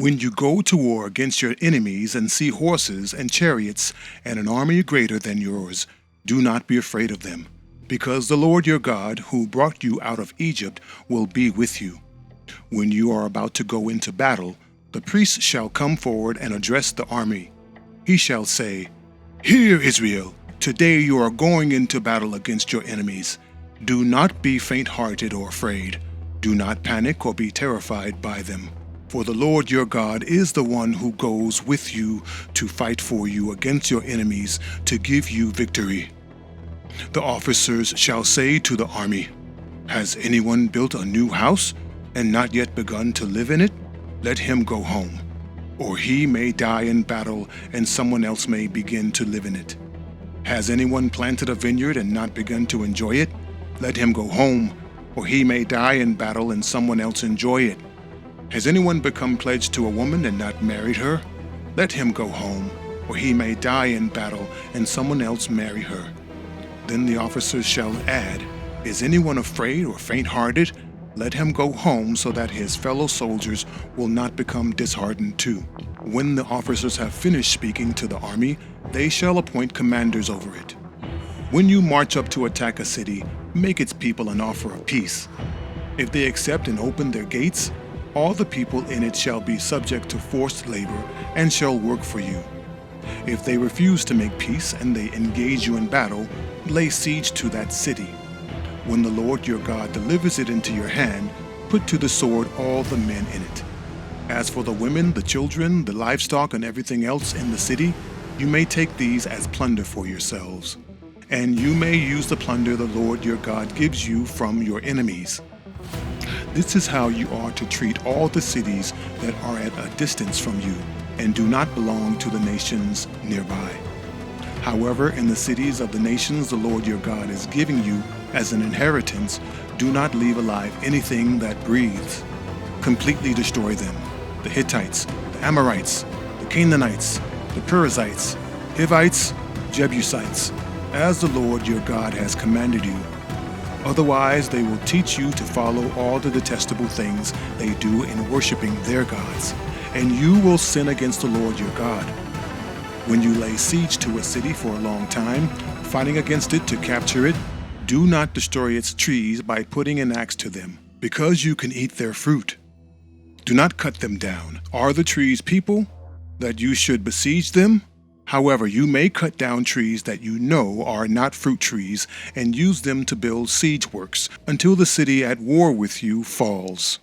When you go to war against your enemies and see horses and chariots and an army greater than yours, do not be afraid of them, because the Lord your God, who brought you out of Egypt, will be with you. When you are about to go into battle, the priest shall come forward and address the army. He shall say, "Hear, Israel, today you are going into battle against your enemies. Do not be faint-hearted or afraid. Do not panic or be terrified by them. For the Lord your God is the one who goes with you to fight for you against your enemies to give you victory." The officers shall say to the army, "Has anyone built a new house and not yet begun to live in it? Let him go home, or he may die in battle and someone else may begin to live in it. Has anyone planted a vineyard and not begun to enjoy it? Let him go home, or he may die in battle and someone else enjoy it. Has anyone become pledged to a woman and not married her? Let him go home, or he may die in battle and someone else marry her." Then the officers shall add, "Is anyone afraid or faint-hearted? Let him go home so that his fellow soldiers will not become disheartened too." When the officers have finished speaking to the army, they shall appoint commanders over it. When you march up to attack a city, make its people an offer of peace. If they accept and open their gates, all the people in it shall be subject to forced labor and shall work for you. If they refuse to make peace and they engage you in battle, lay siege to that city. When the Lord your God delivers it into your hand, put to the sword all the men in it. As for the women, the children, the livestock, and everything else in the city, you may take these as plunder for yourselves. And you may use the plunder the Lord your God gives you from your enemies. This is how you are to treat all the cities that are at a distance from you and do not belong to the nations nearby. However, in the cities of the nations the Lord your God is giving you as an inheritance, do not leave alive anything that breathes. Completely destroy them: the Hittites, the Amorites, the Canaanites, the Perizzites, Hivites, Jebusites, as the Lord your God has commanded you. Otherwise they will teach you to follow all the detestable things they do in worshiping their gods, and you will sin against the Lord your God. When you lay siege to a city for a long time, fighting against it to capture it, do not destroy its trees by putting an axe to them, because you can eat their fruit. Do not cut them down. Are the trees people, that you should besiege them? However, you may cut down trees that you know are not fruit trees and use them to build siege works until the city at war with you falls.